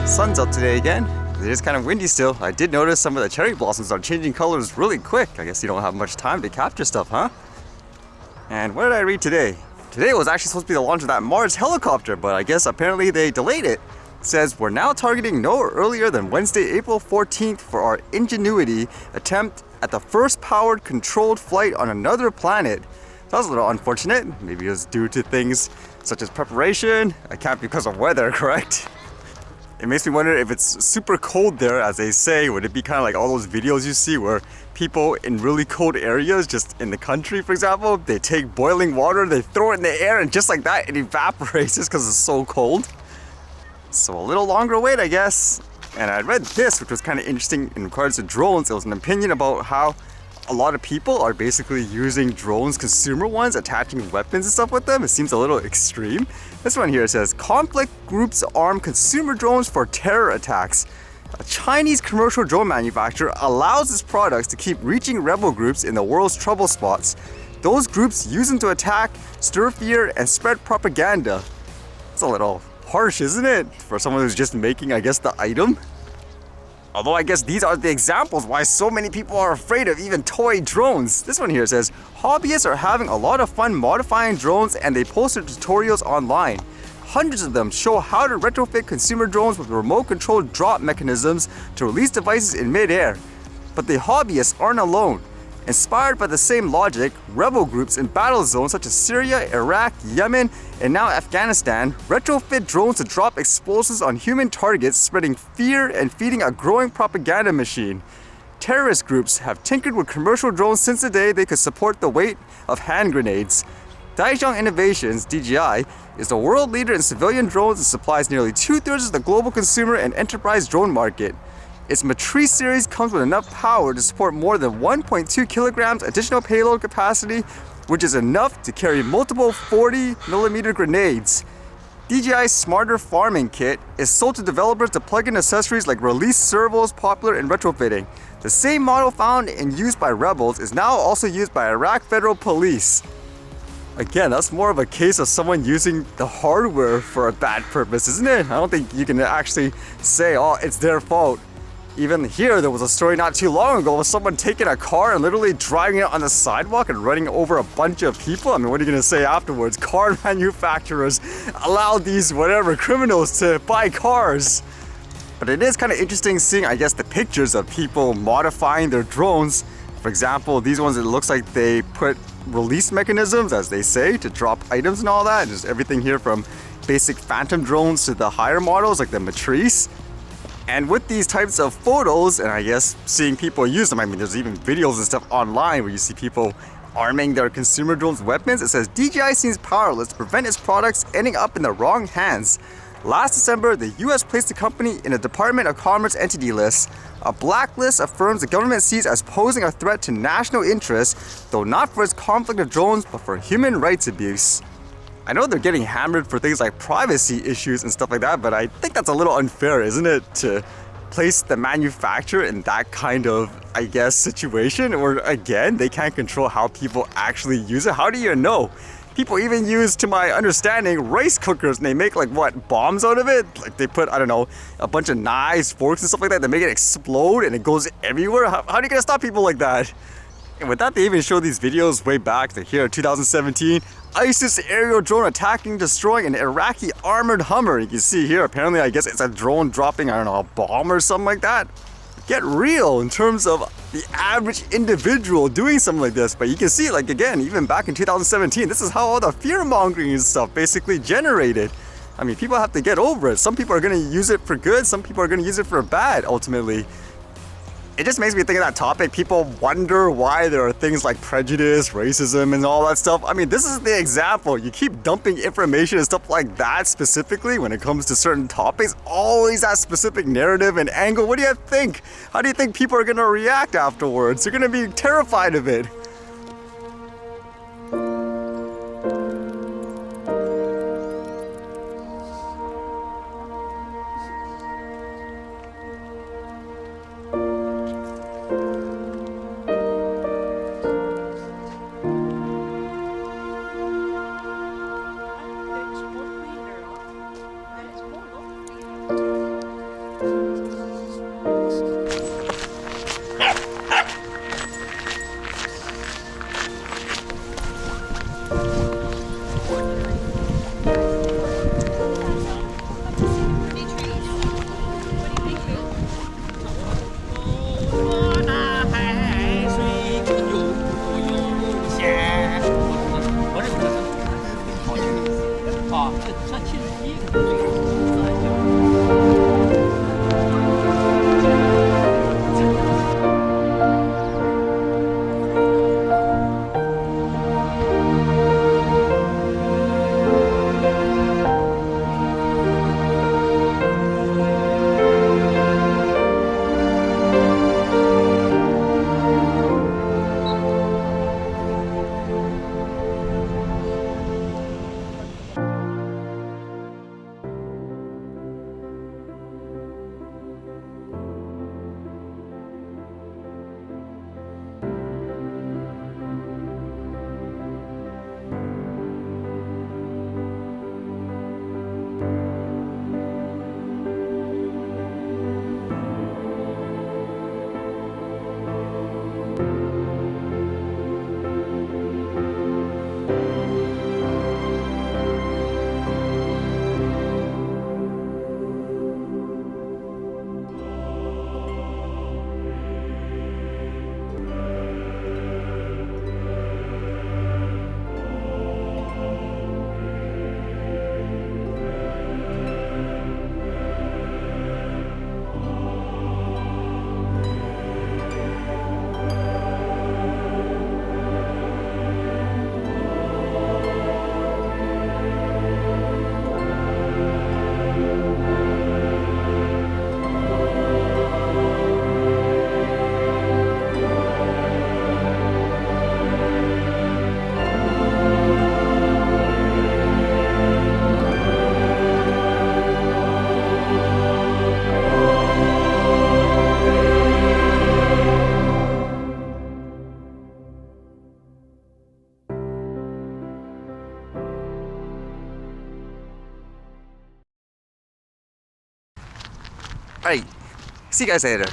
Sun's up today again. It is kind of windy still. I did notice some of the cherry blossoms are changing colors really quick. I guess you don't have much time to capture stuff, huh? And what did I read today? Today was actually supposed to be the launch of that Mars helicopter, but I guess apparently they delayed it. It says we're now targeting no earlier than Wednesday, April 14th for our Ingenuity attempt at the first powered controlled flight on another planet. That was a little unfortunate. Maybe it was due to things such as preparation. It can't be because of weather, correct? It makes me wonder if it's super cold there, as they say. Would it be kind of like all those videos you see where people in really cold areas, just in the country for example, they take boiling water, they throw it in the air, and just like that it evaporates just because it's so cold. So a little longer wait, I guess. And I read this, which was kind of interesting in regards to drones. It was an opinion about how a lot of people are basically using drones, consumer ones, attaching weapons and stuff with them. It seems a little extreme. This one here says, conflict groups arm consumer drones for terror attacks. A Chinese commercial drone manufacturer allows its products to keep reaching rebel groups in the world's trouble spots. Those groups use them to attack, stir fear, and spread propaganda. It's a little harsh, isn't it? For someone who's just making, I guess, the item. Although I guess these are the examples why so many people are afraid of even toy drones. This one here says, hobbyists are having a lot of fun modifying drones and they post their tutorials online. Hundreds of them show how to retrofit consumer drones with remote controlled drop mechanisms to release devices in mid-air. But the hobbyists aren't alone. Inspired by the same logic, rebel groups in battle zones such as Syria, Iraq, Yemen, and now Afghanistan retrofit drones to drop explosives on human targets, spreading fear and feeding a growing propaganda machine. Terrorist groups have tinkered with commercial drones since the day they could support the weight of hand grenades. DJI Innovations, DJI, is the world leader in civilian drones and supplies nearly 2/3 of the global consumer and enterprise drone market. Its Matrice series comes with enough power to support more than 1.2 kilograms additional payload capacity, which is enough to carry multiple 40mm grenades. DJI's Smarter Farming Kit is sold to developers to plug in accessories like release servos popular in retrofitting. The same model found and used by rebels is now also used by Iraq Federal Police. Again, that's more of a case of someone using the hardware for a bad purpose, isn't it? I don't think you can actually say, oh, it's their fault. Even here, there was a story not too long ago of someone taking a car and literally driving it on the sidewalk and running over a bunch of people. I mean, what are you going to say afterwards? Car manufacturers allow these whatever criminals to buy cars. But it is kind of interesting seeing, I guess, the pictures of people modifying their drones. For example, these ones, it looks like they put release mechanisms, as they say, to drop items and all that. Just everything here from basic phantom drones to the higher models like the Matrice. And with these types of photos, and I guess seeing people use them, I mean, there's even videos and stuff online where you see people arming their consumer drones with weapons. It says DJI seems powerless to prevent its products ending up in the wrong hands. Last December, the US placed the company in a Department of Commerce entity list, a blacklist of firms the government sees as posing a threat to national interests, though not for its conflict of drones, but for human rights abuse. I know they're getting hammered for things like privacy issues and stuff like that, but I think that's a little unfair, isn't it? To place the manufacturer in that kind of, I guess, situation, or again, they can't control how people actually use it. How do you know? People even use, to my understanding, rice cookers, and they make like what, bombs out of it? Like they put, I don't know, a bunch of knives, forks and stuff like that. They make it explode and it goes everywhere. How are you gonna stop people like that? And with that, they even show these videos way back to here, 2017. ISIS aerial drone attacking, destroying an Iraqi armored Hummer. You can see here, apparently, I guess it's a drone dropping, I don't know, a bomb or something like that. Get real in terms of the average individual doing something like this. But you can see, like, again, even back in 2017, this is how all the fear-mongering and stuff basically generated. I mean, people have to get over it. Some people are going to use it for good. Some people are going to use it for bad, ultimately. It just makes me think of that topic. People wonder why there are things like prejudice, racism, and all that stuff. I mean, this is the example. You keep dumping information and stuff like that specifically when it comes to certain topics. Always that specific narrative and angle. What do you think? How do you think people are going to react afterwards? They're going to be terrified of it. Alright, see you guys later.